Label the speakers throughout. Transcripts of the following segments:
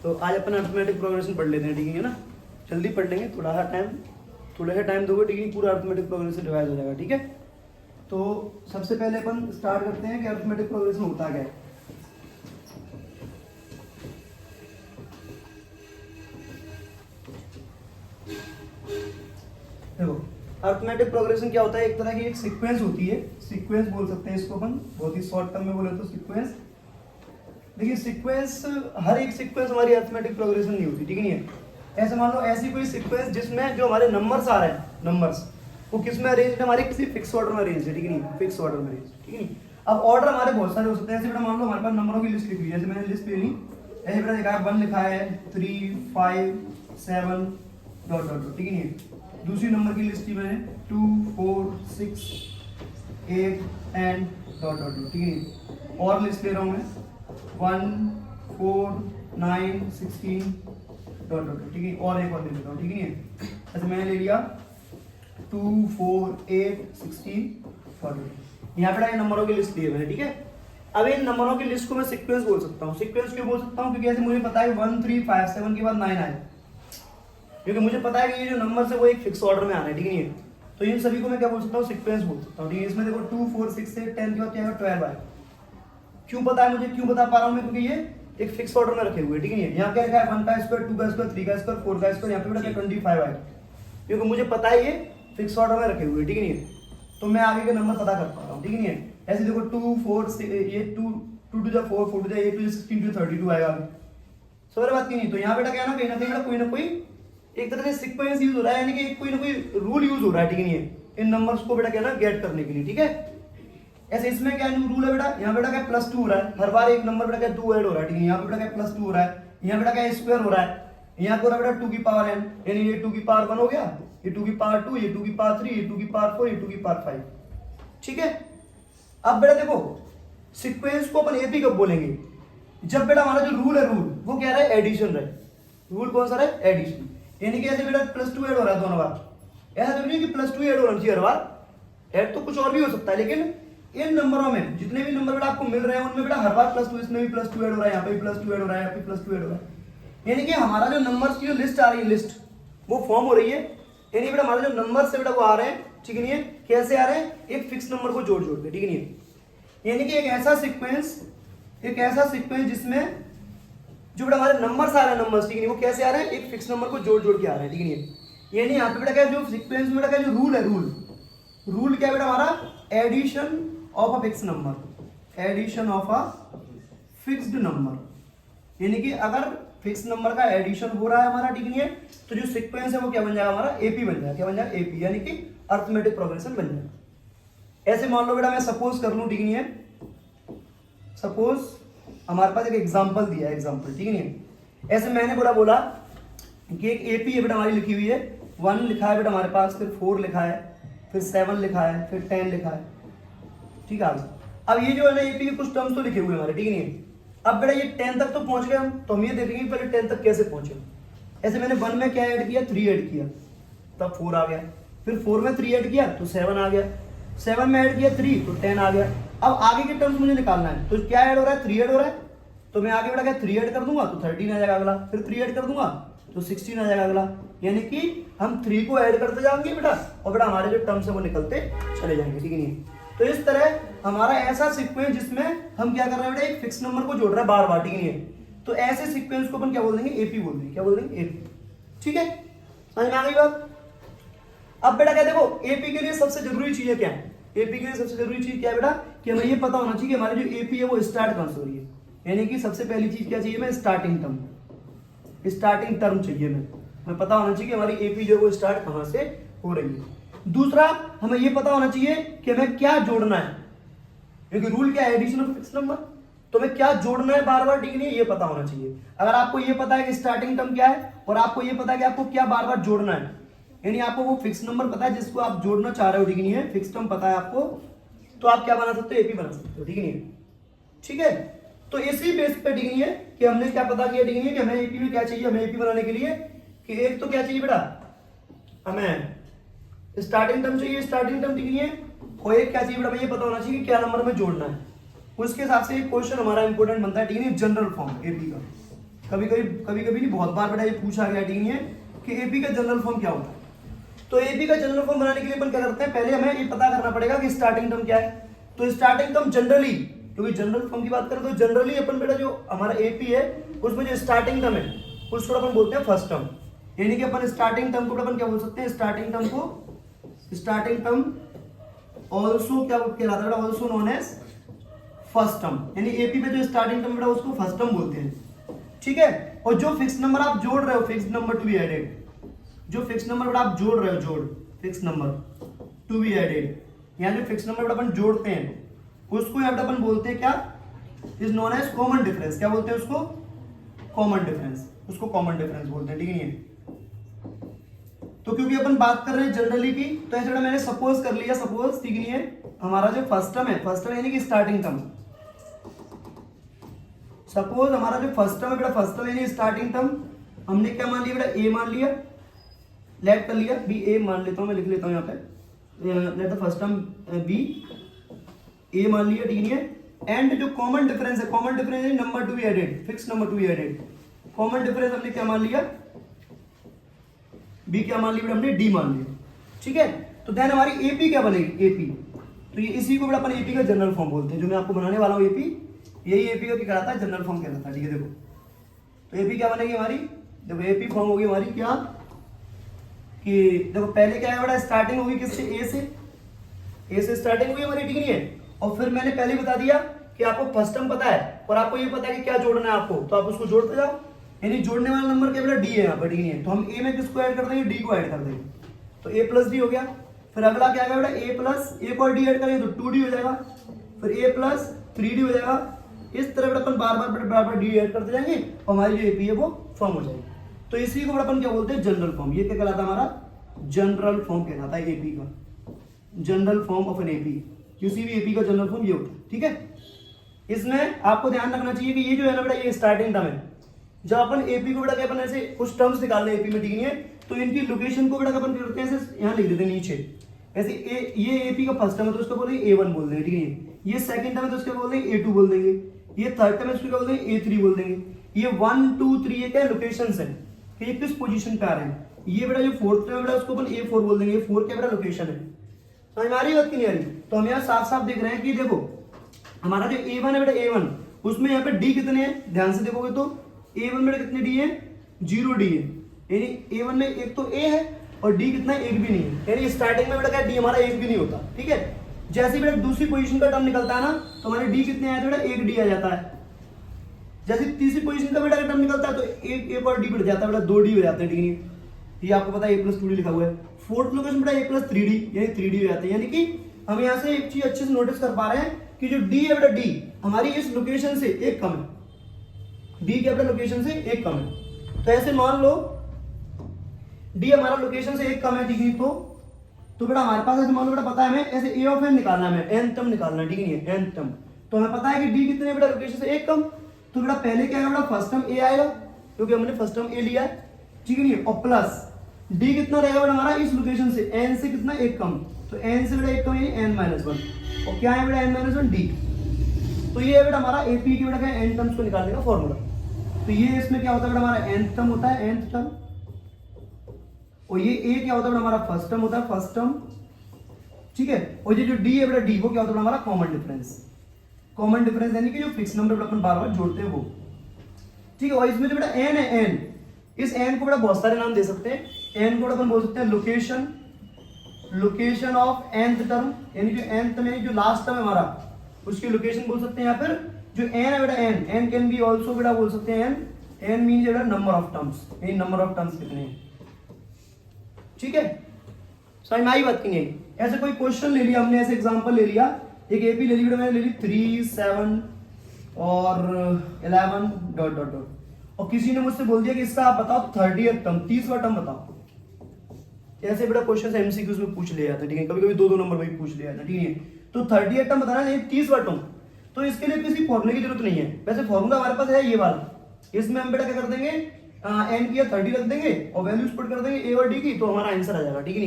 Speaker 1: तो आज अपन arithmetic progression पढ़ लेते हैं, ठीक है ना। जल्दी पढ़ लेंगे, थोड़ा सा टाइम दोगे, ठीक है, पूरा अर्थमेटिक प्रोग्रेशन रिवाइज हो जाएगा, ठीक है। तो सबसे पहले अपन स्टार्ट करते हैं कि अर्थमेटिक प्रोग्रेशन होता क्या है। देखो अर्थमेटिक प्रोग्रेशन क्या होता है, एक तरह की एक सीक्वेंस होती है, सीक्वेंस बोल सकते हैं इसको अपन, बहुत ही शॉर्ट टर्म में बोले तो सीक्वेंस। देखिए सीक्वेंस, हर एक सीक्वेंस हमारी अर्थमेटिक प्रोग्रेशन नहीं होती, ठीक नहीं है। ऐसे मान लो ऐसी कोई सीक्वेंस जिसमें जो हमारे नंबर्स आ रहे हैं, नंबर्स वो किस में अरेंज है, हमारे किसी फिक्स ऑर्डर में अरेंज है, ठीक है नहीं, फिक्स ऑर्डर में अरेंज, ठीक है नहीं। अब ऑर्डर हमारे बहुत सारे हो सकते हैं, ऐसे बेटा मान लो हमारे पास नंबरों की लिस्ट लिखी है, जैसे मैंने लिस्ट ले ली, ऐसे बेटा देखा है 1 लिखा है, 3 5 7 डॉट डॉट डॉट, ठीक है नहीं। दूसरी नंबर की लिस्ट की मैंने 2 4 6 8 एंड डॉट डॉट डॉट, ठीक है नहीं। और लिस्ट ले रहा हूँ मैं 1 4 9 16 डॉट डॉट, ठीक है। और एक और ले लेता हूँ, ठीक है। ऐसे मैंने ले लिया 2 4 8 16 डॉट डॉट। यहाँ पे नंबरों की लिस्ट ली है मैंने, ठीक है। अब इन नंबरों की लिस्ट को मैं सीक्वेंस बोल सकता हूँ। सीक्वेंस क्यों बोल सकता हूँ, क्योंकि ऐसे मुझे पता है 1 3 5 7 के बाद 9 आए, क्योंकि मुझे पता है कि ये जो नंबर है वो एक फिक्स ऑर्डर में आना है, ठीक है। तो इन सभी को मैं क्या बोल सकता हूँ, सीक्वेंस बोल सकता हूँ, ठीक है। इसमें देखो 2 4 6 8 10 के बाद क्या है 12 आए। क्यों पता है मुझे, क्यों बता पा रहा हूँ मैं, क्योंकि ये एक फिक्स ऑर्डर में रखे हुए, ठीक है। यहाँ क्या लिखा है 1 का स्क्वायर 2 का स्क्वायर 3 का स्क्वायर 4 का स्क्वायर, यहाँ पे बेटा 25 आए, क्योंकि मुझे पता है ये फिक्स ऑर्डर में रखे हुए, ठीक है। तो मैं आगे के नंबर पता कर पा रहा हूँ, ठीक है। ऐसे देखो 2 4 ये 2 2 to 4 4 to 8 to 16 to 32 आएगा। समझ बात की नहीं। तो यहाँ बेटा क्या है ना, कहीं ना कोई एक तरह से सीक्वेंस यूज हो रहा है, यानी कि कोई ना कोई रूल यूज हो रहा है, ठीक है। इन नंबर्स को बेटा क्या ना गेट करने के लिए, ठीक है। ऐसे इसमें क्या रूल है बेटा, यहाँ बेटा क्या +2 हो रहा है, हर बार एक नंबर बेटा क्या 2 ऐड हो रहा है, ठीक है। यहाँ पे बेटा क्या +2 हो रहा है, यहाँ बेटा क्या स्क्वायर हो रहा है, यहाँ को बेटा 2 की पावर n, यानी ये 2 की पावर 1 हो गया, ये 2 की पावर 2, ये 2 की पावर 3, ये 2 की पावर 4, ये 2 की पावर 5, ठीक है। अब बेटा देखो सीक्वेंस को अपन एपी कब बोलेंगे, जब बेटा हमारा जो रूल है, रूल वो क्या रहा है, एडिशन रहे। रूल कौन सा रहा है, एडिशन, यानी कि ऐसे बेटा +2 ऐड हो रहा है दोनों बार, ऐसा जरूरी नहीं कि +2 ऐड होना चाहिए हर बार, ऐड तो कुछ और भी हो सकता है, लेकिन इन नंबरों में जितने भी नंबर बेटा आपको मिल रहे हैं उनमें बेटा हर बार +2, इसमें भी +2 ऐड हो रहा है, यहाँ पे भी +2 ऐड हो रहा है, यहाँ पे +2 ऐड हो रहा है, यानी कि हमारा जो नंबर्स की जो लिस्ट आ रही है, लिस्ट वो फॉर्म हो रही है, यानी बेटा हमारे जो नंबर्स है बेटा वो आ रहे हैं, ठीक है। कैसे आ रहे हैं, एक फिक्स नंबर को जोड़ जोड़ के, ठीक है। यानी कि एक ऐसा सीक्वेंस जिसमें जो बेटा हमारे नंबर्स आ रहे हैं, नंबर्स, ठीक है, वो कैसे आ रहे हैं, एक फिक्स नंबर को जोड़ जोड़ के आ रहे हैं, ठीक है। यानी यहाँ पे बेटा क्या जो सीक्वेंस में बेटा क्या जो रूल है, रूल क्या बेटा हमारा, addition of a fix number, addition of a fixed number, यानी कि अगर फिक्स नंबर का एडिशन हो रहा है हमारा, ठीक है, तो जो सीक्वेंस है वो क्या बन जाएगा हमारा, एपी बन जाएगा। क्या बन जाएगा, एपी, यानी कि अर्थमेटिक प्रोग्रेशन बन जाएगा। ऐसे मान लो बेटा मैं सपोज कर लूं, ठीक है, सपोज हमारे पास एक एग्जांपल दिया है, एग्जांपल, ठीक है। ऐसे मैंने बोला कि एक एपी है बेटा हमारी लिखी हुई है, 1 लिखा है बेटा हमारे पास, फिर 4 लिखा है, फिर 7 लिखा है, फिर 10 लिखा है, ठीक है। अब ये जो है ना एपी के कुछ टर्म्स तो लिखे हुए हमारे, ठीक है। अब बेटा ये 10 तक तो पहुंच गए हम, तो हम ये देखेंगे पहले 10 तक कैसे पहुंचे। ऐसे मैंने 1 में क्या ऐड किया, 3 ऐड किया, तब 4 आ गया, फिर 4 में 3 ऐड किया तो 7 आ गया, 7 में ऐड किया 3 तो 10 आ गया। अब आगे के टर्म्स मुझे निकालना है, तो क्या ऐड हो रहा है, 3 ऐड हो रहा है, तो मैं आगे बेटा क्या 3 ऐड कर दूंगा तो 13 आ जाएगा अगला, फिर 3 ऐड कर दूंगा तो 16 आ जाएगा अगला, यानी कि हम 3 को ऐड करते जाएंगे बेटा, और बेटा हमारे जो टर्म्स है वो निकलते चले जाएंगे, ठीक है। तो इस तरह हमारा ऐसा सीक्वेंस जिसमें हम क्या कर रहे हैं बेटा, एक फिक्स नंबर को जोड़ रहा है बार बार, ठीक है। तो ऐसे सीक्वेंस को अपन क्या बोल देंगे, एपी बोल देंगे। क्या बोल देंगे, एपी, ठीक है। समझ में आ गई बात। अब बेटा क्या देखो, एपी के लिए सबसे जरूरी चीज है क्या है, एपी के लिए सबसे जरूरी चीज क्या है बेटा, कि हमें ये पता होना चाहिए कि हमारी जो एपी है वो स्टार्ट कहां से हो रही है, यानी कि सबसे पहली चीज क्या चाहिए, मैं स्टार्टिंग टर्म चाहिए, मैं पता होना चाहिए कि हमारी एपी जो है वो स्टार्ट कहां से हो रही है। दूसरा हमें ये पता होना चाहिए कि हमें क्या जोड़ना है, क्योंकि रूल क्या है, एडिशन ऑफ फिक्स नंबर, तो हमें क्या जोड़ना है बार बार, ठीक है, ये पता होना चाहिए। अगर आपको ये पता है कि स्टार्टिंग टर्म क्या है, और आपको ये पता है कि आपको क्या बार बार जोड़ना है, यानी आपको वो फिक्स नंबर पता है जिसको आप जोड़ना चाह रहे हो, ठीक है, फिक्स टर्म पता है आपको, तो आप क्या बना सकते हो, एपी बना सकते हो, ठीक है। ठीक है, तो इसी बेस पे, ठीक है, कि हमने क्या पता किया, ठीक है, कि हमें एपी में क्या चाहिए, हमें एपी बनाने के लिए कि एक तो क्या चाहिए बेटा, हमें स्टार्टिंग टर्म चाहिए, स्टार्टिंग टर्म, ठीक है, और एक क्या चाहिए बेटा, हमें ये पता होना चाहिए कि क्या नंबर में जोड़ना है। उसके हिसाब से एक क्वेश्चन हमारा इंपॉर्टेंट बनता है, ठीक है, जनरल फॉर्म एपी का, कभी कभी नहीं, बहुत बार बेटा ये पूछा गया ठीक है कि एपी का जनरल फॉर्म क्या होता है। तो एपी का जनरल फॉर्म बनाने के लिए अपन क्या करते हैं, पहले हमें ये पता करना पड़ेगा कि स्टार्टिंग टर्म क्या है। तो स्टार्टिंग टर्म जनरली, क्योंकि जनरल फॉर्म की बात करें तो जनरली अपन बेटा जो हमारा एपी है उसमें जो स्टार्टिंग टर्म है उसको अपन बोलते हैं फर्स्ट टर्म। यानी कि अपन स्टार्टिंग टर्म को अपन क्या बोल सकते हैं, स्टार्टिंग टर्म ऑल्सो क्या कहलाता है बेटा, also known as first term. यानी एपी पे जो स्टार्टिंग टर्म बेटा उसको फर्स्ट टर्म बोलते हैं, ठीक है। और जो फिक्स नंबर आप जोड़ रहे हो, fix number to be added, जो फिक्स नंबर बेटा आप जोड़ रहे हो, fix number to be added, यानी फिक्स नंबर बेटा अपन जोड़ते हैं उसको यहाँ अपन बोलते हैं क्या, is known as common difference. क्या बोलते हैं उसको, कॉमन डिफरेंस, उसको कॉमन डिफरेंस बोलते हैं, ठीक है। तो क्योंकि अपन बात कर रहे हैं जनरली की, तो ऐसे मैंने सपोज कर लिया, सपोज ठीक नहीं है, हमारा जो फर्स्ट टर्म है, फर्स्ट टर्म यानी कि स्टार्टिंग टर्म, सपोज हमारा जो फर्स्ट टर्म है बेटा, फर्स्ट टर्म यानी स्टार्टिंग टर्म, हमने क्या मान लिया बेटा, ए मान लिया, लेट कर लिया, बी ए मान लेता हूं, मैं लिख लेता हूं यहाँ पे, let the first term be a मान लिया, ठीक है। एंड जो कॉमन डिफरेंस है, कॉमन डिफरेंस है number to be added, fixed number to be added, common difference हमने क्या मान लिया, बी क्या मान लिया हमने, डी मान लिया, ठीक है। तो देन हमारी एपी क्या बनेगी, एपी, तो ये इसी को अपन एपी का जनरल फॉर्म बोलते हैं, जो मैं आपको बनाने वाला हूँ एपी, यही एपी का क्या कहलाता है, जनरल फॉर्म कहलाता है, ठीक है। देखो तो एपी क्या बनेगी हमारी, देखो एपी फॉर्म होगी हमारी क्या, कि देखो पहले क्या है बेटा, स्टार्टिंग होगी किससे, ए से स्टार्टिंग हुई हमारी, ठीक है। और फिर मैंने पहले बता दिया कि आपको फर्स्ट टर्म पता है और आपको ये पता है कि क्या जोड़ना है आपको, तो आप उसको जोड़ते जाओ, यानी जोड़ने वाला नंबर क्या बेटा, डी है यहाँ पर, ठीक है। तो हम ए में किसको ऐड कर देंगे, डी को ऐड कर देंगे, तो ए प्लस डी हो गया। फिर अगला क्या आएगा बेटा, ए प्लस, एक और डी ऐड करेंगे तो 2d हो जाएगा, फिर ए प्लस 3d हो जाएगा। इस तरह बेटा अपन बार बार डी ऐड करते जाएंगे और हमारी जो एपी है वो फॉर्म हो जाएगी। तो इसी को अपन क्या बोलते हैं, जनरल फॉर्म। ये क्या कहलाता है हमारा, जनरल फॉर्म कहलाता है एपी का, general form of an AP, किसी भी एपी का जनरल फॉर्म ये होता है, ठीक है। इसमें आपको ध्यान रखना चाहिए कि ये जो है ना बेटा, ये स्टार्टिंग टर्म है। जब अपन एपी को बेटा क्या अपन ऐसे कुछ टर्म्स निकालने एपी में, ठीक है, तो इनकी लोकेशन को बेटा अपन करते हैं ऐसे, यहाँ लिख देते हैं नीचे ऐसे, ये एपी का फर्स्ट टर्म है तो उसको बोलेंगे A1 बोल देंगे, ठीक है। ये सेकंड टर्म है तो उसको बोल देंगे A2 बोल देंगे, ये थर्ड टर्म है उसको क्या बोल देंगे, A3 बोल देंगे। ये 1 2 3 ये क्या लोकेशंस है कि ये किस पोजीशन पे आ रहे हैं। ये बेटा जो फोर्थ टर्म है बेटा उसको अपन A4 बोल देंगे, 4 क्या बेटा लोकेशन है। समझ में आ रही बात की नहीं आ रही, तो हम यहाँ साफ साफ देख रहे हैं कि देखो हमारा जो A1 है बेटा, A1 उसमें यहाँ पे डी कितने हैं, ध्यान से देखोगे तो A1 में कितने डी है, 0 डी है, यानी A1 में एक तो A है और डी कितना है, एक भी नहीं है, यानी स्टार्टिंग में बेटा क्या डी हमारा एक भी नहीं होता, ठीक है। जैसे बेटा दूसरी पोजीशन का टर्म निकलता है ना, तो हमारे डी कितने आए थे बेटा, एक डी आ जाता है। जैसे तीसरी पोजीशन का बेटा टर्म निकलता है तो एक और डी बढ़ जाता है बेटा, 2 डी हो जाते हैं, ठीक है। ये आपको पता है A+2D लिखा हुआ है। फोर्थ लोकेशन बेटा A+3D, यानी 3D हो जाते हैं। यानी कि हम यहाँ से एक चीज अच्छे से नोटिस कर पा रहे हैं कि जो डी है बेटा, डी हमारी इस लोकेशन से एक कम है, डी क्या बेटा लोकेशन से एक कम है। तो ऐसे मान लो डी हमारा लोकेशन से एक कम है, ठीक है। तो बेटा हमारे पास ऐसे मान लो बेटा पता है हमें ऐसे ए ऑफ एन निकालना है, हमें nth टर्म निकालना है, ठीक है, nth टर्म। तो हमें पता है कि डी कितने बेटा लोकेशन से एक कम, तो बेटा पहले क्या आएगा बेटा, फर्स्ट टर्म ए आएगा क्योंकि हमने फर्स्ट टर्म ए लिया है, ठीक है। और प्लस डी कितना रहेगा बेटा हमारा इस लोकेशन से n से कितना एक कम, तो n से बेटा एक कम यानी n-1, और क्या है बेटा n-1 डी। तो ये है बेटा हमारा एपी की बेटा क्या n टर्म्स को निकालने का फॉर्मूला। तो ये इसमें क्या होता है बेटा हमारा nth टर्म होता है, nth टर्म, और ये a क्या होता है बेटा हमारा फर्स्ट टर्म होता है, फर्स्ट टर्म, ठीक है। और ये जो d है बेटा d वो क्या होता है हमारा कॉमन डिफरेंस, कॉमन डिफरेंस यानी कि जो फिक्स नंबर अपन बार बार जोड़ते हैं वो, ठीक है। और इसमें जो बेटा n है, n, इस n को बेटा बहुत सारे नाम दे सकते हैं। n को अपन बोल सकते हैं location, location of nth term, यानी जो nth में जो लास्ट टर्म है हमारा उसकी लोकेशन बोल सकते हैं। या फिर जो n है बेटा n कैन बी ऑल्सो बेटा बोल सकते हैं n मीन बेटा नंबर ऑफ टर्म्स, यानी नंबर ऑफ टर्म्स कितने हैं, ठीक है। समझ में आई बात की नहीं। ऐसे कोई क्वेश्चन ले लिया हमने, ऐसे एग्जांपल ले लिया, एक एपी ले ली बेटा, मैंने ले ली 3 7 और 11 डॉट डॉट डॉट, और किसी ने मुझसे बोल दिया कि इसका आप बताओ 30th टर्म, 30वां टर्म बताओ। ऐसे बेटा क्वेश्चन एमसीक्यूज में पूछ लिया था, ठीक है, कभी कभी 2-2 नंबर में पूछ लिया था, ठीक है। तो 30th टर्म बताना है, 30वां टर्म, तो इसके लिए किसी फॉर्मूले की जरूरत नहीं है। वैसे फॉर्मूला हमारे पास है ये वाला, इसमें हम बेटा क्या कर देंगे, n की 30 रख देंगे और वैल्यूज पुट कर देंगे a और d की, तो हमारा आंसर आ जाएगा, ठीक है।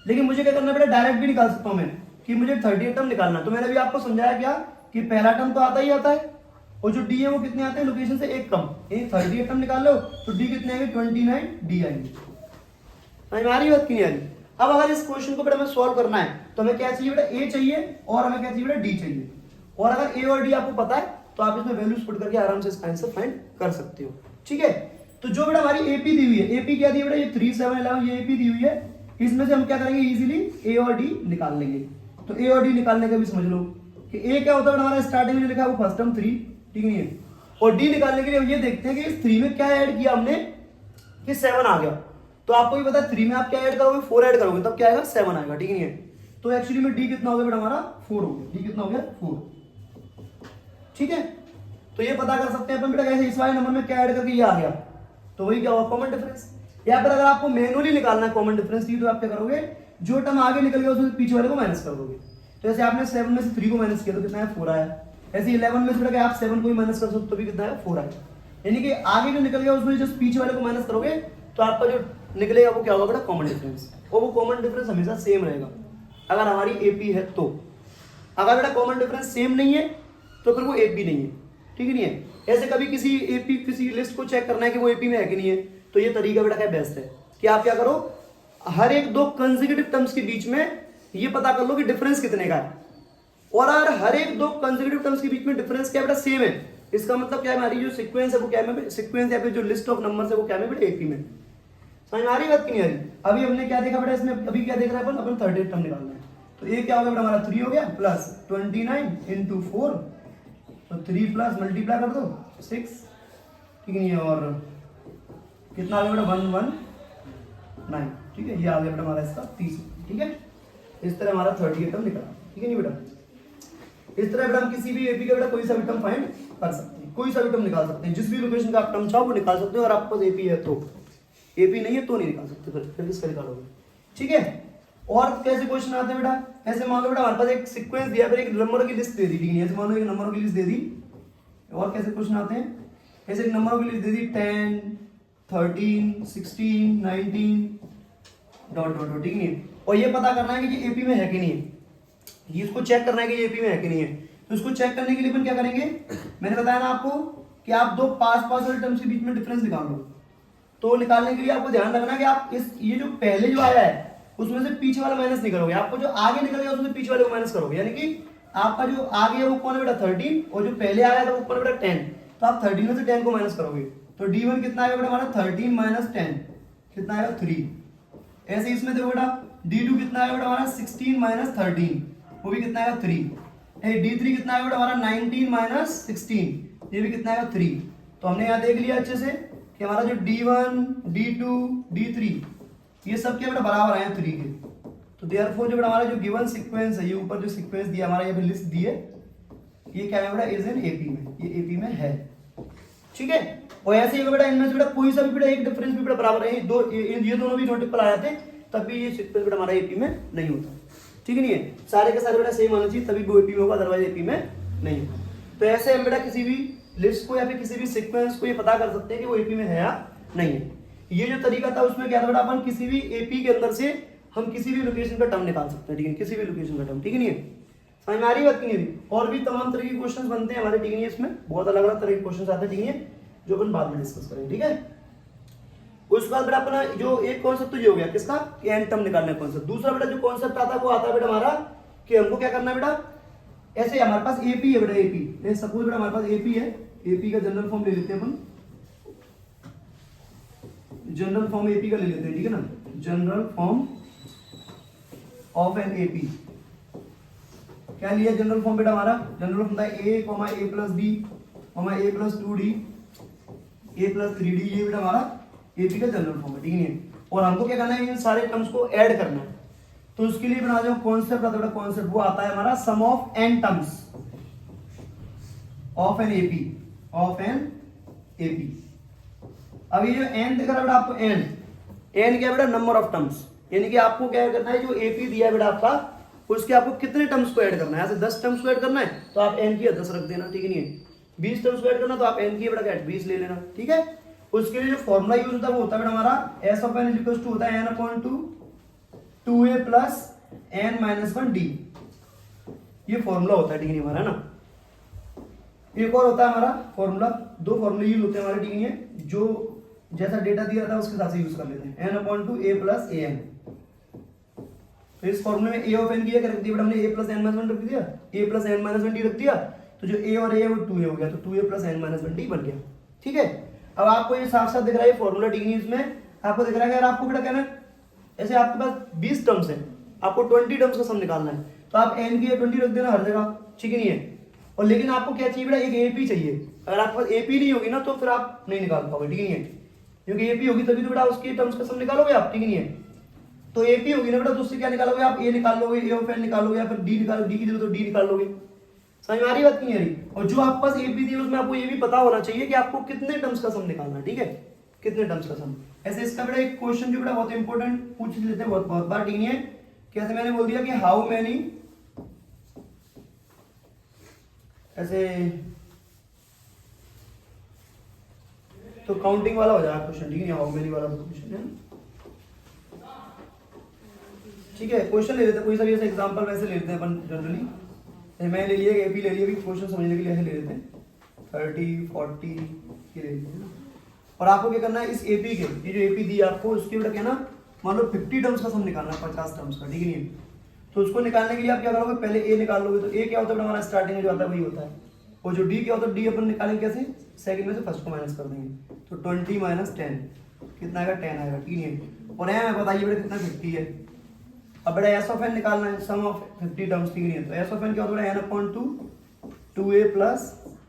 Speaker 1: लेकिन मुझे क्या करना है बेटा, डायरेक्ट भी निकाल सकता हूं मैं कि मुझे 30th टर्म निकालना। तो मैंने भी आपको समझाया क्या कि पहला टर्म तो आता ही आता है, और जो डी है वो कितने आते हैं लोकेशन से एक कम, 30 आइटम निकाल लो तो डी कितने आएंगे 29 डी आएंगे। समझ में आ रही बात कि नहीं आ रही? अब अगर इस क्वेश्चन को बेटा हमें सॉल्व करना है तो हमें क्या चाहिए बेटा, ए चाहिए और हमें क्या चाहिए बेटा, डी चाहिए। और अगर ए और डी आपको पता है तो आप इसमें वैल्यूज पुट करके आराम से इसका आंसर फाइंड कर सकते हो। ठीक है, तो जो बेटा हमारी एपी दी हुई है, एपी क्या दी है बेटा, ये 3 7 11 ये एपी दी हुई है, इसमें से हम क्या करेंगे इजीली ए और डी निकाल लेंगे। तो ए और डी निकालने का भी समझ लो कि ए क्या होता है हमारा, स्टार्टिंग में लिखा है वो फर्स्ट टर्म 3, ठीक नहीं है, और डी निकालने के लिए ये देखते हैं कि इस 3 में क्या ऐड किया हमने कि 7 आ गया। तो आपको भी पता है 3 में आप क्या ऐड करोगे, 4 ऐड करोगे, तब क्या आएगा 7 आएगा, ठीक नहीं है। तो एक्चुअली में डी कितना हो गया बेटा हमारा 4 हो गया, डी कितना हो गया 4। ठीक है, तो ये पता कर सकते हैं अपन बेटा कैसे, इस वाले नंबर में क्या ऐड करके ये आ गया, तो वही क्या होगा कॉमन डिफरेंस। या फिर अगर आपको मैनुअली निकालना है कॉमन डिफरेंस की तो आप क्या करोगे, जो टर्म आगे निकल गया उसमें पीछे वाले को माइनस कर दोगे। तो जैसे आपने 7 में से 3 को माइनस किया तो कितना है 4 आया, ऐसे 11 में से बेटा आप 7 को भी माइनस कर सकते तो भी कितना है 4 आया। यानी कि आगे जो निकल गया उसमें जस्ट पीछे वाले को माइनस करोगे तो आपका जो निकलेगा वो क्या होगा बेटा कॉमन डिफरेंस, और वो कॉमन डिफरेंस हमेशा सेम रहेगा अगर हमारी एपी है तो। अगर बेटा कॉमन डिफरेंस सेम नहीं है तो फिर वो एपी नहीं है, ठीक नहीं है। ऐसे कभी किसी एपी किसी लिस्ट को चेक करना है कि वो एपी में है कि नहीं है, तो ये तरीका बेटा क्या बेस्ट है कि आप क्या करो, हर एक दो कंसेक्यूटिव टर्म्स के बीच में ये पता कर लो कि डिफरेंस कितने का है, और अगर हर एक दो कंसेक्यूटिव टर्म्स के बीच में डिफरेंस क्या बेटा सेम है, इसका मतलब क्या है हमारी जो सीक्वेंस है वो क्या है, सीक्वेंस या फिर जो लिस्ट ऑफ नंबर्स है वो क्या है बेटा एपी में। समझ में आ रही बात कि नहीं आ रही? अभी हमने क्या देखा बेटा इसमें, अभी क्या देख रहा है अपन 38 टर्म निकालना है, तो ये क्या हो गया बेटा हमारा 3 हो गया प्लस 29 इंटू 4, तो 3 प्लस मल्टीप्लाई कर दो 6, ठीक नहीं है, और कितना आ गया बेटा 119, ठीक है, ये आ गया बेटा हमारा इसका 30, ठीक है। इस तरह हमारा 38 टर्म निकला, ठीक है नहीं बेटा। इस तरह बेटा हम किसी भी एपी का बेटा कोई सा भी टर्म फाइंड कर सकते हैं, कोई सा भी टर्म निकाल सकते हैं, जिस भी लोकेशन का आप टर्म चाहो वो निकाल सकते हो। और आपके पास एपी है तो, एपी नहीं है तो नहीं निकाल सकते, फिर किसका निकालोगे, ठीक है। और कैसे क्वेश्चन आते हैं बेटा, ऐसे मान लो बेटा हमारे पास एक सीक्वेंस दिया, फिर एक नंबरों की लिस्ट दे दी, ठीक है, ऐसे मान लो एक नंबरों की लिस्ट दे दी। और कैसे क्वेश्चन आते हैं, ऐसे एक नंबरों की लिस्ट दे दी 10 13 16 19 डॉट डॉट डॉट, ठीक नहीं है। और ये पता करना है कि ये एपी में है कि नहीं है, ये इसको चेक करना है कि ये एपी में है कि नहीं है। तो इसको चेक करने के लिए अपन क्या करेंगे, मैंने बताया ना आपको कि आप दो पास वाले टर्म्स के बीच में डिफरेंस निकाल लो। तो निकालने के लिए आपको ध्यान रखना कि आप इस ये जो पहले जो आया है उसमें से पीछे वाला माइनस नहीं करोगे, आपको जो आगे निकल गया उसमें पीछे वाले को माइनस करोगे। यानी कि आपका जो आगे है वो कौन है बेटा 13, और जो पहले आया था वो कौन है बेटा 10, तो आप 13 में से 10 को माइनस करोगे तो d1 कितना आएगा बेटा हमारा 13 माइनस 10 कितना आएगा 3। ऐसे इसमें देखो बेटा d2 कितना आएगा बेटा हमारा 16 माइनस 13 वो भी कितना आएगा 3। d3 कितना आएगा बेटा हमारा 19 माइनस 16 ये भी कितना आएगा 3। तो हमने यहाँ देख लिया अच्छे से कि हमारा जो d1 d2 d3 ये सब क्या बेटा बराबर आए 3 के। तो देयरफॉर जो बेटा हमारा जो गिवन सीक्वेंस है, ये ऊपर जो सीक्वेंस दिया हमारा, ये भी लिस्ट दी है, ये क्या है बेटा इज इन एपी में, ये एपी में है, ठीक है। और ऐसे ही बेटा इनमें से बेटा कोई सा भी बेटा एक डिफरेंस भी बेटा बराबर है, ये दोनों भी नोटिपल आ जाते तब भी ये सीक्वेंस बेटा हमारा एपी में नहीं होता, ठीक नहीं है। सारे के सारे बेटा सेम होना चाहिए तभी वो एपी में होगा, अदरवाइज एपी में नहीं होगा। तो ऐसे हम बेटा किसी भी लिस्ट को या फिर किसी भी सीक्वेंस को ये पता कर सकते हैं कि वो एपी में है या नहीं है। ये जो तरीका था उसमें क्या था बेटा, अपन किसी भी एपी के अंदर से हम किसी भी लोकेशन का टर्म निकाल सकते हैं, ठीक है, किसी भी लोकेशन का टर्म, ठीक नहीं है। समझ में आ रही बात की नहीं? और भी तमाम तरह के क्वेश्चंस बनते हैं हमारे, ठीक नहीं है, इसमें बहुत अलग अलग तरह के क्वेश्चंस आते हैं, ठीक है, जो अपन बाद में डिस्कस करेंगे, ठीक है। उसके बाद बेटा अपना जो एक कॉन्सेप्ट तो ये हो गया किसका, कि एन टर्म निकालने का कॉन्सेप्ट। दूसरा बेटा जो कॉन्सेप्ट आता है वो आता है बेटा हमारा कि हमको क्या करना है बेटा, ऐसे हमारे पास एपी है बेटा, एपी सपोज बेटा हमारे पास एपी है, एपी का जनरल फॉर्म ले लेते हैं अपन, जनरल फॉर्म एपी का ले लेते हैं, ठीक है ना, general form of an AP. क्या लिया जनरल फॉर्म बेटा हमारा, जनरल फॉर्म था a plus b a plus 2d a plus 3d, ये बेटा हमारा एपी का जनरल फॉर्म है, ठीक है। और हमको क्या करना है, इन सारे टर्म्स को ऐड करना है। तो उसके लिए बना जो कॉन्सेप्ट आता है बेटा, कॉन्सेप्ट वो आता है हमारा sum of n terms of an AP, of an AP. अब ये जो एन दिख रहा है बेटा आपको, एन क्या बेटा नंबर ऑफ टर्म्स, यानी कि आपको क्या करना है, जो एपी दिया है बेटा आपका उसके आपको कितने टर्म्स को ऐड करना है। ऐसे 10 टर्म्स को ऐड करना है तो आप एन की 10 रख देना, ठीक नहीं है। 20 टर्म्स को ऐड करना तो आप एन की बेटा क्या 20 ले लेना, ठीक है। उसके लिए जो फॉर्मूला यूज होता है वो होता है बेटा हमारा S of n equals to होता है n upon 2a plus n minus 1d, ये फॉर्मूला होता है, ठीक नहीं हमारा ना। एक और होता है हमारा फॉर्मूला, दो फॉर्मूले यूज होते हैं हमारे, ठीक है, जो जैसा डेटा दिया था उसके हिसाब से यूज कर लेते हैं, n/2 a + an। तो इस फॉर्मूले में a ऑफ n किया क्या रख दिया बेटा हमने, a + n-1 रख दिया, a + n-1d रख दिया, तो जो a और a है वो 2a हो गया, तो 2a + n-1d बन गया, ठीक है। अब आपको ये साफ साफ दिख रहा है फॉर्मूला, ठीक है, इसमें आपको दिख रहा है कि अगर आपको बेटा कहना है ऐसे आपके पास 20 टर्म्स है, आपको 20 टर्म्स का सम निकालना है, तो आप n की 20 रख देना हर जगह, ठीक नहीं है। और लेकिन आपको क्या चाहिए बेटा, एक AP चाहिए, अगर आपके पास AP नहीं होगी ना तो फिर आप नहीं निकाल पाओगे, ठीक नहीं है, क्योंकि AP होगी तभी तो बेटा उसकी टर्म्स का सम निकालोगे आप, ठीक नहीं है। तो AP होगी ना बेटा तो उससे क्या निकालोगे आप, A निकाल लोगे, A ऑफ n निकालोगे, या फिर D निकालो, D की जगह तो D निकाल लोगे, समझ में आ रही बात नहीं आ रही। और जो आपके पास AP दी है उसमें आपको ये भी पता होना चाहिए कि आपको कितने टर्म्स का सम निकालना है, ठीक है, कितने टर्म्स का सम। ऐसे इसका बेटा एक क्वेश्चन जो बेटा बहुत इंपॉर्टेंट पूछ लेते हैं बहुत बार, ठीक है, कैसे मैंने बोल दिया कि हाउ मैनी, ऐसे तो काउंटिंग वाला हो जाएगा क्वेश्चन, ठीक है, हाउ मेनी वाला क्वेश्चन है, ठीक है। क्वेश्चन ले लेते हैं कोई सा भी ऐसे एग्जांपल वैसे ले लेते हैं अपन जनरली, मैं ले लिया एपी ले लिया, भी क्वेश्चन समझने के लिए ऐसे ले लेते हैं 30 40 के ले लेते हैं। और आपको क्या करना है, इस एपी के, ये जो एपी दी आपको उसके बेटा क्या ना, मान लो 50 टर्म्स का सम निकालना है, 50 टर्म्स का, ठीक है, तो उसको निकालने के लिए आप क्या करोगे, पहले ए निकाल लोगे, तो ए क्या होता है हमारा स्टार्टिंग में जो आता है वही होता है, और जो डी क्या होता है, डी अपन निकालेंगे कैसे, सेकंड में से फर्स्ट को माइनस कर देंगे, तो 20 - 10 कितना आएगा, 10 आएगा, ठीक है। और यहाँ बताइए बेटा कितना 50 है। अब बेटा एस ऑफ एन निकालना है, सम ऑफ 50 टर्म्स, ठीक है, तो एस ऑफ एन क्या होता है, n/2 2a +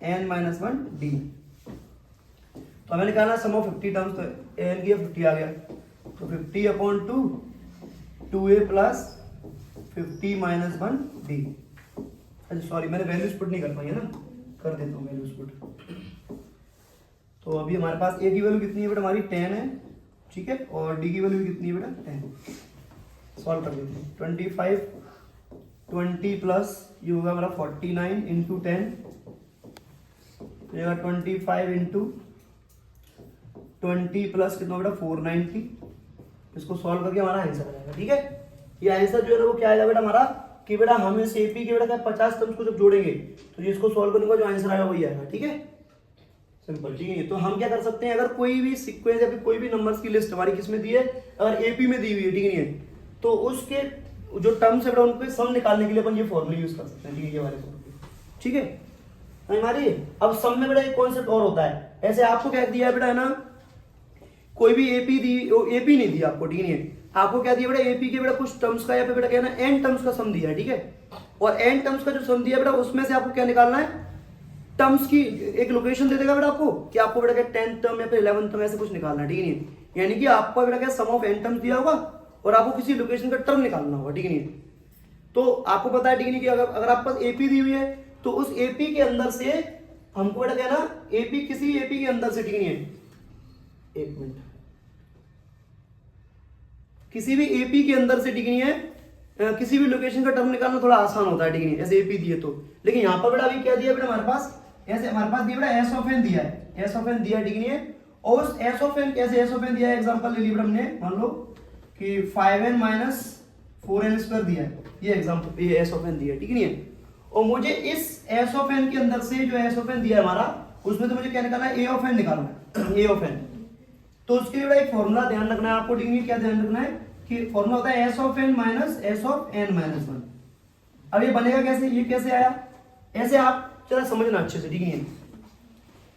Speaker 1: n-1d। तो हमें निकालना है सम ऑफ 50 टर्म्स, तो n की 50 आ गया, तो 50/2 2a + 50 - 1d। अच्छा सॉरी मैंने वैल्यूज पुट नहीं कर पाई है ना, कर देता हूँ वैल्यूज पुट। तो अभी हमारे पास a की वैल्यू कितनी है बेटा, हमारी 10 है, ठीक है, और d की वैल्यू कितनी है बेटा 10। सॉल्व कर लेते हैं, 25 20 प्लस ये होगा हमारा 49 × 10, ये होगा 25 × 20 प्लस कितना बेटा 490। इसको सॉल्व करके हमारा आंसर आएगा, ठीक है। ये आंसर जो है ना वो क्या आएगा बेटा हमारा, कि बेटा हम इस एपी के बेटा 50 टर्म्स को जब जोड़ेंगे तो जिसको सॉल्व करने का जो आंसर आएगा वही आएगा, ठीक है, सिंपल, ठीक है। तो हम क्या कर सकते हैं, अगर कोई भी सीक्वेंस या फिर कोई भी नंबर्स की लिस्ट हमारी किसमें दी है, अगर एपी में दी हुई है, ठीक है, तो उसके जो टर्म्स है बेटा उनको सम निकालने के लिए अपन ये फॉर्मूला यूज कर सकते हैं, ठीक है, ये वाले फॉर्मूले, ठीक है। हमारी अब सम में बेटा एक कॉन्सेप्ट और होता है, ऐसे आपको क्या दिया है बेटा है ना, कोई भी एपी दी, एपी नहीं दिया आपको, ठीक है, आपको क्या दिया बेटा, एपी के बेटा कुछ टर्म्स का या फिर बेटा क्या ना एन टर्म्स का सम दिया है, ठीक है, और एन टर्म्स का जो सम दिया बेटा उसमें से आपको क्या निकालना है, टर्म्स की एक लोकेशन दे देगा बेटा आपको, कि आपको बेटा क्या 10th टर्म या फिर 11th टर्म ऐसे कुछ निकालना है, ठीक है, यानी कि आपको बेटा क्या सम ऑफ एन टर्म्स दिया होगा और आपको किसी लोकेशन का टर्म निकालना होगा, ठीक है। तो आपको पता है, ठीक है, कि अगर आपके पास एपी दी हुई है तो उस एपी के अंदर से हमको बेटा क्या ना, एपी किसी एपी के अंदर से, ठीक है, एक मिनट, किसी भी एपी के अंदर से, ठीक है, किसी भी लोकेशन का टर्म निकालना थोड़ा आसान होता है, ठीक है, ऐसे एपी दिए तो। लेकिन यहाँ पर बेटा अभी क्या दिया बेटा हमारे पास, ऐसे हमारे पास दिया बेटा एस ऑफ एन दिया है, एस ऑफ एन दिया, ठीक है, और उस एस ऑफ एन कैसे एस ऑफ एन दिया है, एग्जांपल ले लिया बेटा हमने, मान लो कि 5n - 4n² दिया है, ये एग्जांपल, ये एस ऑफ एन दिया है, ठीक है, और मुझे इस एस ऑफ एन के अंदर से जो एस ऑफ एन दिया है हमारा, उसमें तो मुझे क्या निकालना है, ए ऑफ एन निकालना है, ए ऑफ एन। तो उसके लिए एक फॉर्मूला ध्यान रखना है आपको, ठीक है, क्या ध्यान रखना है कि फॉर्मूला होता है S of n minus S of n minus 1। अब ये बनेगा कैसे, ये कैसे आया, ऐसे आप जरा समझना अच्छे से, ठीक है,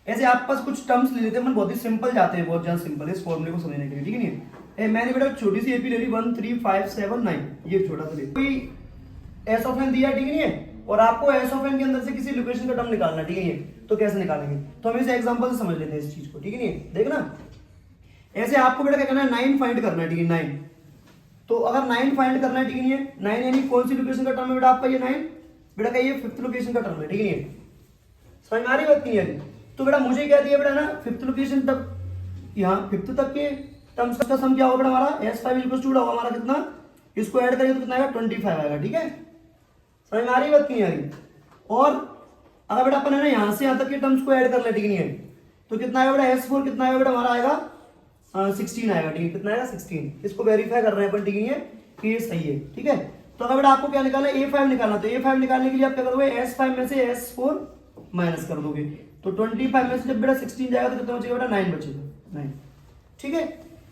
Speaker 1: ऐसे आप पास कुछ टर्म्स ले लेते हैं, बहुत ही सिंपल जाते हैं, बहुत ज्यादा सिंपल है इस फॉर्मूले को समझने के लिए, ठीक है। मैंने बेटा छोटी सी एपी ले ली 1 3 5 7 9, ये छोटा सा ले कोई एस ऑफ एन दिया, ठीक है, और आपको एस ऑफ एन के अंदर से किसी लोकेशन का टर्म निकालना, ठीक है, तो कैसे निकालेंगे, तो हम इसे एग्जांपल से समझ लेते हैं इस चीज को, ठीक है, देखना ऐसे आपको बेटा क्या करना है, 9 फाइंड करना है, ठीक है, 9। तो अगर 9 फाइंड करना है, ठीक है, 9 यानी कौन सी लोकेशन का टर्म है बेटा आपका, ये 9 बेटा का ये 5th लोकेशन का टर्म है, ठीक है, समझ में आ रही बात नहीं है। तो बेटा मुझे क्या दिया बेटा ना, 5th लोकेशन तक, यहाँ 5th तक के टर्म्स का सम क्या होगा बेटा हमारा, s5 = होगा हमारा कितना, इसको ऐड करेंगे तो कितना आएगा 25 आएगा, ठीक है, समझ में आ रही बात नहीं आ रही। और अगर बेटा अपन है ना यहाँ से यहाँ तक के टर्म्स को ऐड कर ले, ठीक है, तो कितना आएगा बेटा, s4 कितना आएगा बेटा हमारा आएगा 16 आएगा, ठीक है, कितना आएगा 16। इसको वेरीफाई कर रहे हैं अपन, ठीक है, कि ये सही है, ठीक है। तो अगर बेटा आपको क्या निकालना है, a5 निकालना, तो a5 निकालने के लिए आप क्या करोगे, s5 में से s4 माइनस कर दोगे। तो 25 में से जब बेटा 16 जाएगा तो कितना बचेगा बेटा, 9 बचेगा, 9। ठीक है,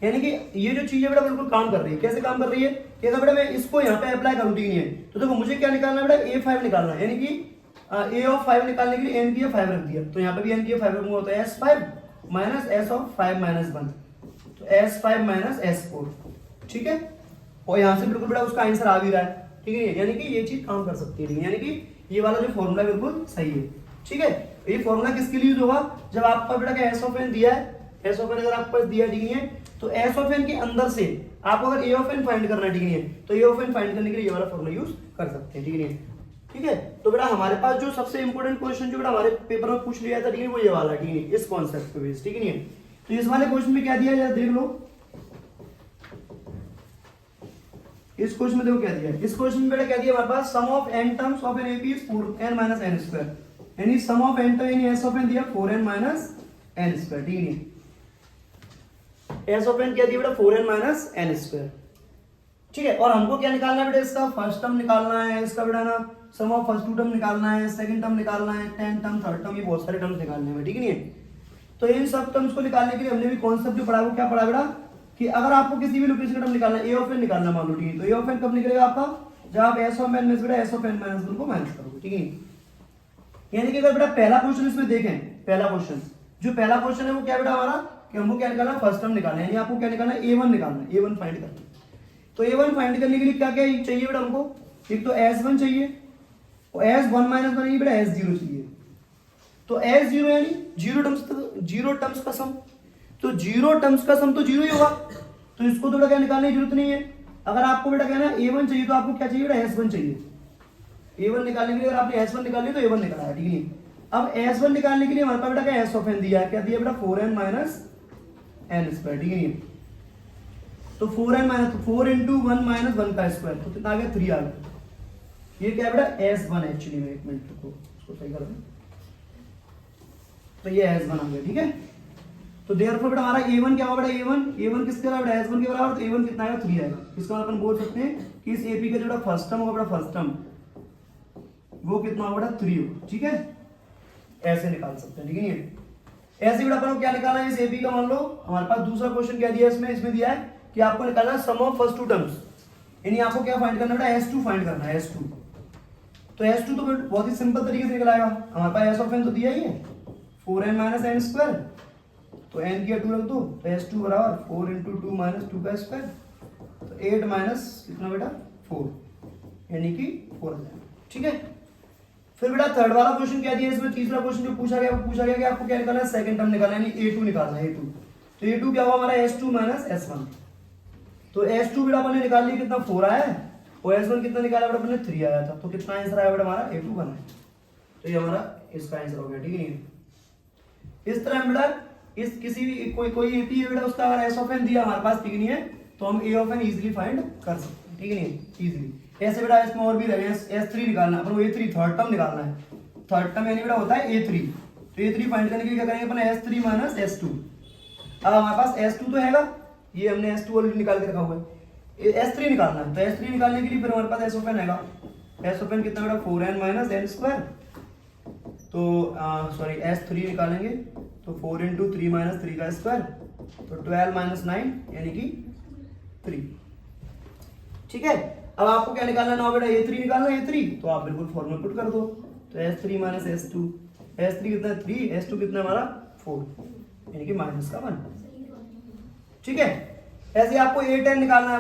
Speaker 1: यानी कि ये जो चीज है बेटा बिल्कुल काम कर रही है। कैसे काम कर रही है कि अगर बेटा मैं इसको यहाँ पे अप्लाई करूँ, ठीक है, तो देखो मुझे क्या निकालना है बेटा, A5 निकालना है, यानी कि A ऑफ 5 निकालने के लिए n की 5 रख दिया, तो यहाँ पे भी n की 5 रखूंगा, होता है S5 minus S of 5 minus 1, तो S5 माइनस S4। ठीक है, और यहाँ से बिल्कुल बेटा उसका आंसर आ भी रहा है। ठीक है, यानी कि ये चीज काम कर सकती है, यानी कि ये वाला जो फॉर्मूला बिल्कुल सही है। ठीक है, ये फॉर्मूला किसके लिए यूज होगा, जब आपका बेटा का एस ऑफ एन दिया है, एस ऑफ एन अगर आपके पास दिया है, ठीक है, तो एस ऑफ एन के अंदर से आपको अगर ए ऑफ एन फाइंड करना है, ठीक है, तो ए ऑफ एन फाइंड करने के लिए ये वाला फॉर्मूला यूज कर सकते हैं। ठीक है, ठीक है, तो बेटा हमारे पास जो सबसे इंपॉर्टेंट क्वेश्चन जो बेटा हमारे पेपर में पूछ लिया था, ठीक है, वो ये वाला, ठीक है, इस कॉन्सेप्ट पे बेस्ड। ठीक है, तो इस वाले क्वेश्चन में क्या दिया है देख लो, इस क्वेश्चन में देखो क्या दिया है। इस क्वेश्चन में बेटा क्या दिया हमारे पास, sum of n terms of an AP is 4n minus n square, यानी सम ऑफ n टर्म यानी s ऑफ n दिया 4n माइनस n स्क्वायर। ठीक है, s ऑफ n क्या दिया बेटा, 4n माइनस n स्क्वायर। ठीक है, और हमको क्या निकालना है बेटा, इसका फर्स्ट टर्म निकालना है, इसका बेटा ना सम ऑफ फर्स्ट टू टर्म निकालना है, सेकंड टर्म निकालना है, 10 टर्म, थर्ड टर्म, ये बहुत सारे टर्म्स निकालने हैं। ठीक है, तो इन सब टर्म्स को निकालने के लिए हमने भी कॉन्सेप्ट जो पढ़ा वो क्या पढ़ा बेटा, कि अगर आपको किसी भी लोकेशन का टर्म निकालना है, ए ऑफ एन निकालना मान लो, ठीक है, तो ए ऑफ एन कब निकलेगा आपका, जब आप एस ऑफ एन में से बेटा एस ऑफ एन माइनस 1 को माइनस करोगे। ठीक है, यानी कि अगर बेटा पहला क्वेश्चन इसमें देखें, पहला क्वेश्चन जो पहला क्वेश्चन है वो क्या बेटा हमारा, कि हमको क्या निकालना है, फर्स्ट टर्म निकालना है, यानी आपको क्या निकालना है, a1 निकालना है, a1 फाइंड करना है। तो a1 फाइंड करने के लिए क्या क्या चाहिए बेटा हमको, एक तो s1 चाहिए, और s1 माइनस 1 बेटा s0 चाहिए। तो s0 यानी जीरो टर्म्स का सम, तो जीरो टर्म्स का सम तो जीरो ही होगा, तो इसको तो बेटा क्या निकालने की जरूरत नहीं है। अगर आपको बेटा कहना है a1 चाहिए, तो आपको क्या चाहिए बेटा, s1 चाहिए। a1 निकालने के लिए अगर आपने s1 निकाल लिया तो a1 निकाला है। ठीक है, अब s1 निकालने के लिए हमारे पास बेटा क्या s ऑफ n दिया है, क्या दिया बेटा, 4n माइनस n स्क्वायर। ठीक है, तो 4n माइनस 4 इंटू 1 माइनस 1 का स्क्वायर, तो कितना आ गया, 3 आ गया। ये क्या है बेटा, s1 एक्चुअली में, एक मिनट रुको इसको सही कर दें, तो ये s1 आ गया। ठीक है, तो देयरफॉर बेटा हमारा a1 क्या होगा बेटा, a1 किसके बराबर, s1 के बराबर, तो a1 कितना आएगा, 3 आएगा। इसका अपन बोल सकते हैं कि इस AP का जो बेटा फर्स्ट टर्म होगा बेटा, फर्स्ट टर्म वो कितना होगा बेटा, 3 होगा। ठीक है, ऐसे निकाल सकते हैं। ठीक है, ऐसे बेटा अपन को क्या निकालना है इस AP का, मान लो हमारे पास दूसरा क्वेश्चन क्या दिया है इसमें दिया है कि आपको निकालना है सम ऑफ फर्स्ट टू टर्म्स, यानी आपको क्या फाइंड करना है बेटा, s2 फाइंड करना है, s2। तो s2 तो बहुत ही सिंपल तरीके से निकल आएगा, हमारे पास s ऑफ n तो दिया ही है, 4n माइनस n स्क्वायर, तो n की 2 रख दो, तो s2 बराबर 4 इंटू 2 माइनस 2 का स्क्वायर, तो 8 माइनस कितना बेटा, 4, यानी कि 4 आ जाएगा। ठीक है, फिर बेटा थर्ड वाला क्वेश्चन क्या दिया इसमें, तीसरा क्वेश्चन जो पूछा गया कि आपको क्या निकालना है, सेकंड टर्म निकालना है, यानी a2 निकालना है, a2। तो a2 क्या हुआ हमारा, s2 माइनस s1। तो s2 बेटा अपन ने निकाल लिया, कितना 4 आया है, और s1 कितना निकाला बेटा अपन ने, 3 आया था, तो कितना आंसर आया बेटा हमारा, a2 बना है। तो ये हमारा इसका आंसर हो गया। ठीक है, इस तरह बेटा इस किसी भी कोई एपी है बेटा, उसका अगर एस ऑफ एन दिया हमारे पास, ठीक नहीं है, तो हम ए ऑफ एन इजीली फाइंड कर सकते हैं। ठीक है, इजीली। ऐसे बेटा इसमें और भी रहे, s3 निकालना है अपन को, a3 थर्ड टर्म निकालना है, थर्ड टर्म यानी बेटा होता है a3, तो a3 फाइंड करने के लिए क्या करेंगे अपन, s3 माइनस s2। अब हमारे पास s2 तो हैगा, ये हमने s2 ऑलरेडी निकाल के रखा हुआ है, s3 निकालना है, तो s3 निकालने के लिए फिर हमारे पास s ऑफ n आएगा, s ऑफ n कितना बेटा, 4n माइनस n स्क्वायर, तो सॉरी s3 निकालेंगे तो 4 इंटू 3 माइनस 3 का स्क्वायर, तो 12 माइनस 9 यानी कि 3। ठीक है, अब आपको क्या निकालना है ना बेटा, a3 निकालना है, a3, तो आप बिल्कुल फॉर्मूला पुट कर दो, तो s3 माइनस s2, s3 कितना 3, s2 कितना हमारा 4, यानी कि माइनस का 1। ठीक है, ऐसे आपको a10 निकालना है,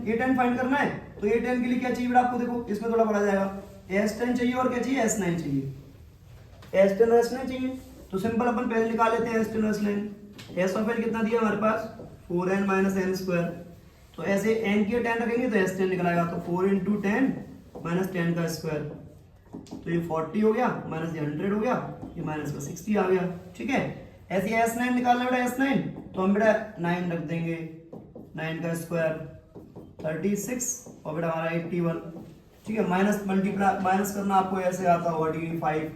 Speaker 1: a10 फाइंड करना है, तो a10 के लिए क्या चाहिए बेटा आपको, देखो इसमें थोड़ा बढ़ा जाएगा, s10 चाहिए और क्या चाहिए, s9 चाहिए, s10 और s9 चाहिए, तो सिंपल अपन पहले निकाल लेते हैं s10 और s9। s ऑफ n कितना दिया हमारे पास, 4n माइनस n स्क्वायर, तो ऐसे n की 10 रखेंगे तो s10 निकल आएगा, तो 4 इंटू 10 माइनस 10 का स्क्वायर, तो ये 40 हो गया, माइनस ये 100 हो गया, ये माइनस का 60 आ गया। ठीक है, ऐसे s9 निकालना बेटा, s9 तो हम बेटा 9 रख देंगे, 9 का स्क्वायर 36, और बेटा हमारा 81। ठीक है, माइनस मल्टीप्लाई माइनस करना आपको ऐसे आता होगा, ठीक है, 5,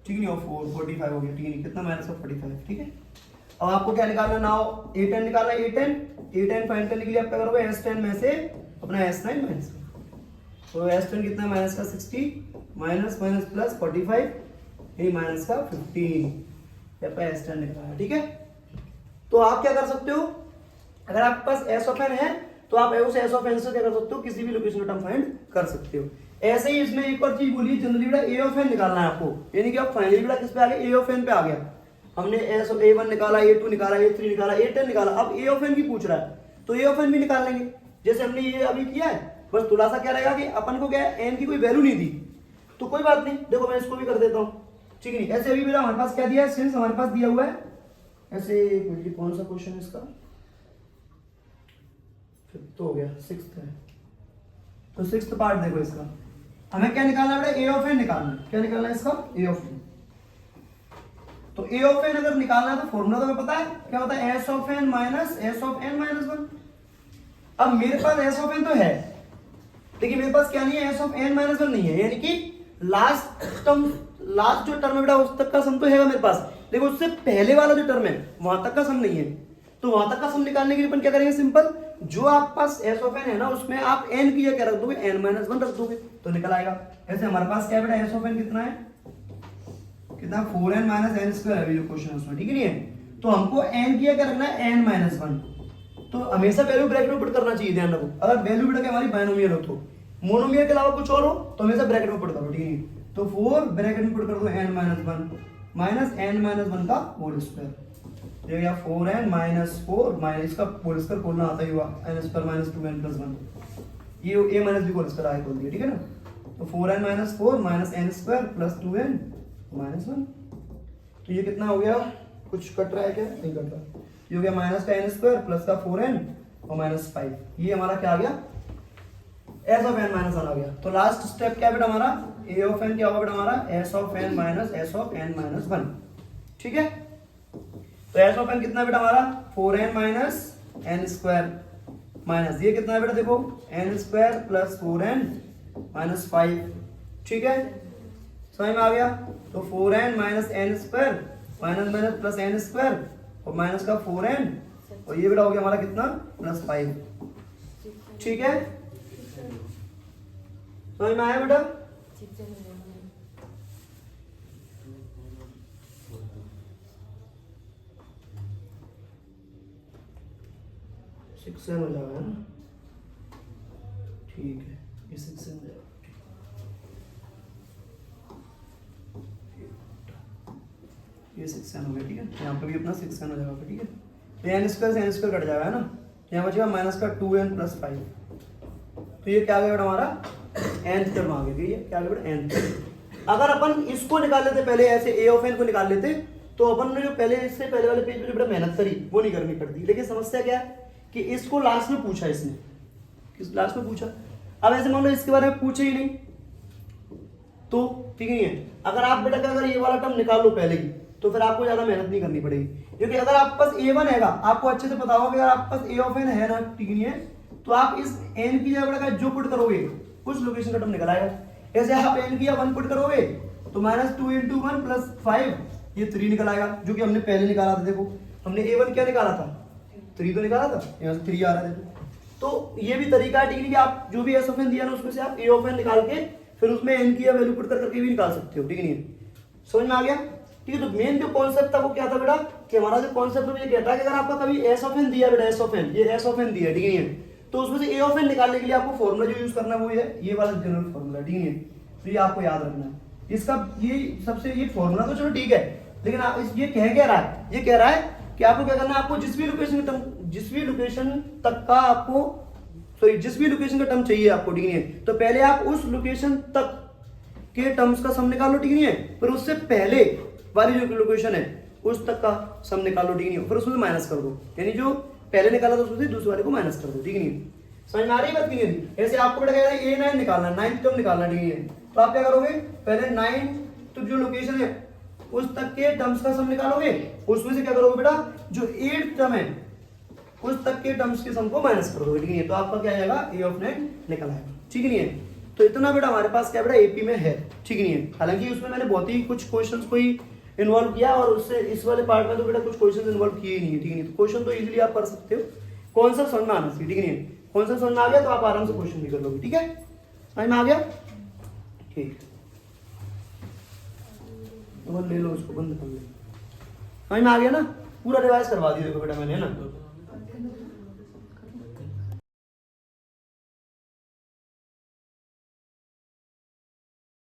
Speaker 1: ठीक है, और 4 45 हो गया, ठीक है, कितना माइनस का 45। ठीक है, अब आपको क्या निकालना, नाउ a10 निकालना है, a10 फाइंड करने के लिए आप क्या करोगे, s10 में से अपना s9 माइनस करो, तो s10 कितना माइनस का 60 माइनस माइनस प्लस 45, यानी माइनस का 15 आपका एस टेन निकला है। ठीक है, तो आप क्या कर सकते हो, अगर आपके पास एस ऑफ एन है तो आप उस एस ऑफ एन से क्या कर सकते हो, किसी भी लोकेशन का टर्म फाइंड कर सकते हो। ऐसे ही इसमें एक और चीज बोली, जनरली बेटा ए ऑफ एन निकालना है आपको, यानी कि आप फाइनली बेटा किस पे आ गए, ए ऑफ एन पे आ गया। हमने एस ऑफ ए1 निकाला, ए2 निकाला, ए3 निकाला, ए10 निकाला, अब ए ऑफ एन की पूछ रहा है तो ए ऑफ एन भी निकाल लेंगे जैसे हमने ये अभी किया है। बस थोड़ा सा क्या रहेगा कि अपन को क्या है, एन की कोई वैल्यू नहीं दी तो कोई बात नहीं, देखो मैं इसको भी कर देता हूँ। ठीक है, नहीं ऐसे अभी मेरा हमारे पास क्या दिया है, सिंस हमारे पास दिया हुआ है ऐसे, कौन सा क्वेश्चन है इसका, फिफ्थ हो गया, सिक्स्थ है, तो सिक्स्थ पार्ट देखो इसका, हमें क्या निकालना है, ए ऑफ एन निकालना है। क्या निकालना है इसका, ए ऑफ एन। तो ए ऑफ एन अगर निकालना है तो फॉर्मूला तो हमें पता है, क्या होता है, S of n minus S of n minus 1। अब मेरे पास एस ऑफ एन तो है लेकिन मेरे पास क्या नहीं है, एस ऑफ एन माइनस 1 नहीं है, यानी कि लास्ट जो टर्म है बेटा उस तक का सम तो है मेरे पास, लेकिन उससे पहले वाला जो टर्म है वहां तक का सम नहीं है। तो वहां तक का सम निकालने के लिए अपन क्या करेंगे, सिंपल, जो आपके पास एस ऑफ एन है ना उसमें आप एन की क्या रख दोगे, एन माइनस 1 रख दोगे तो निकल आएगा। ऐसे हमारे पास क्या बेटा, एस ऑफ एन कितना है, कितना, 4n माइनस एन स्क्वायर है जो क्वेश्चन है उसमें। ठीक है, नहीं है तो हमको n किया क्या रखना है, n माइनस 1। तो हमेशा वैल्यू ब्रैकेट में पुट करना चाहिए, ध्यान रखो, अगर वैल्यू बेटा हमारी बायनोमियल हो तो, मोनोमियल के अलावा कुछ और हो तो हमेशा ब्रैकेट में पुट करो। ठीक है, तो 4 ब्रैकेट में पुट कर दो n minus 1 minus n minus 1 का होल स्क्वायर, ये गया 4n माइनस 4 माइनस इसका होल स्क्वायर खोलना आता ही हुआ n square minus 2n plus 1, ये a minus b whole square आगे खोल दिया। ठीक है ना, तो 4n minus 4 minus n square plus 2n minus 1, तो ये कितना हो गया, कुछ कट रहा है क्या, नहीं कट रहा, ये हो गया माइनस का n स्क्वायर प्लस का 4n और माइनस 5, ये हमारा क्या आ गया, एस ऑफ एन माइनस 1 आ गया। तो लास्ट स्टेप क्या बेटा हमारा, ए ऑफ एन क्या होगा बेटा हमारा, S of n minus S of n minus 1। ठीक है, तो एस ऑफ एन कितना बेटा हमारा, 4n minus n square minus ये कितना है बेटा, देखो n square plus 4n minus 5। ठीक है, समझ में आ गया, तो 4n minus n square minus minus plus n square और माइनस का 4n और ये बेटा हो गया हमारा कितना, प्लस 5। ठीक है, समझ में आया बेटा, सेक्शन हो जाएगा ना, ठीक है, ये सेक्शन हो जाएगा, ये सेक्शन हो गया। ठीक है, यहाँ पे भी अपना सेक्शन हो जाएगा। ठीक है, तो एन स्क्वायर से एन स्क्वायर कट जाएगा ना, यहाँ बचेगा माइनस का 2n प्लस 5, तो ये क्या आ गया बेटा हमारा, nth टर्म आ गया, ये क्या आ गया बेटा, nth। अगर अपन इसको निकाल लेते पहले, ऐसे ए ऑफ एन को निकाल लेते तो अपन ने जो पहले इससे पहले वाले पेज पे जो बेटा मेहनत करी वो नहीं करनी पड़ती, लेकिन समस्या क्या है कि इसको लास्ट में पूछा, इसने किस लास्ट में पूछा। अब ऐसे मान लो इसके बारे में पूछे ही नहीं तो ठीक नहीं है, अगर आप बेटा का अगर ये वाला टर्म निकाल लो पहले ही तो फिर आपको ज्यादा मेहनत नहीं करनी पड़ेगी, क्योंकि अगर आपके पास a1 हैगा, आपको अच्छे से पता होगा कि अगर आपके पास a ऑफ n है ना, ठीक नहीं है, तो आप इस n की जगह बेटा जो पुट करोगे उस लोकेशन का टर्म निकल आएगा। ऐसे आप n की 1 पुट करोगे तो माइनस 2 इंटू 1 प्लस 5 ये 3 निकल आएगा, जो कि हमने पहले निकाला था। देखो हमने a1 क्या निकाला था, 3 तो निकाला था, यहाँ से 3 आ रहा है। तो ये भी तरीका है, ठीक है, कि आप जो भी s ऑफ n दिया ना उसमें से आप a ऑफ n निकाल के फिर उसमें n की वैल्यू पुट करके भी निकाल सकते हो। ठीक है, समझ में आ गया। ठीक है, तो मेन जो कॉन्सेप्ट था वो क्या था बेटा, कि हमारा जो कॉन्सेप्ट ये कहता है कि अगर आपका कभी एस ऑफ एन दिया बेटा, एस ऑफ एन, ये एस ऑफ एन दिया, ठीक है, तो उसमें से ए ऑफ एन निकालने के लिए आपको फॉर्मूला जो यूज करना है वो ये वाला जनरल फॉर्मूला, ठीक है, तो ये आपको याद रखना है। इसका ये सबसे ये फॉर्मूला तो चलो ठीक है, लेकिन आप ये कह क्या रहा है, ये कह रहा है कि आपको क्या करना है, आपको जिस भी लोकेशन तक का आपको जिस भी लोकेशन का टर्म चाहिए आपको, ठीक है, तो पहले आप उस लोकेशन तक के टर्म्स का सम निकालो, ठीक है, फिर उससे पहले वाली जो लोकेशन है उस तक का सम निकालो, ठीक है, फिर उसमें माइनस कर दो, यानी जो पहले निकाला था उसमें से दूसरे वाले को माइनस कर दो। ठीक है, समझ में आ रही बात नहीं है। ऐसे आपको बेटा कहना है a9 निकालना, 9th टर्म निकालना, ठीक है, तो आप क्या करोगे, पहले 9th जो लोकेशन है उस तक के टर्म्स का सम निकालोगे, उसमें से क्या करोगे बेटा, जो 8th टर्म है उस तक के टर्म्स के सम को माइनस कर दोगे, ठीक है, तो आपका क्या आएगा, a ऑफ 9 निकल आएगा। ठीक है, तो इतना बेटा हमारे पास क्या बेटा एपी में है। ठीक है, हालांकि उसमें मैंने बहुत ही कुछ क्वेश्चंस को ही इन्वॉल्व किया और उससे इस वाले पार्ट में तो बेटा कुछ क्वेश्चन इन्वॉल्व किए ही नहीं है। ठीक है, तो क्वेश्चन तो इजीली आप कर सकते हो, कॉन्सेप्ट समझ में आना चाहिए। ठीक है, कॉन्सेप्ट समझ में आ गया तो आप आराम से क्वेश्चन भी कर लोगे। ठीक है, समझ में आ गया, ठीक। तो ले लो उसको बंद कर लो। समझ में आ गया ना? पूरा रिवाइज करवा दिया देखो बेटा मैंने, है ना?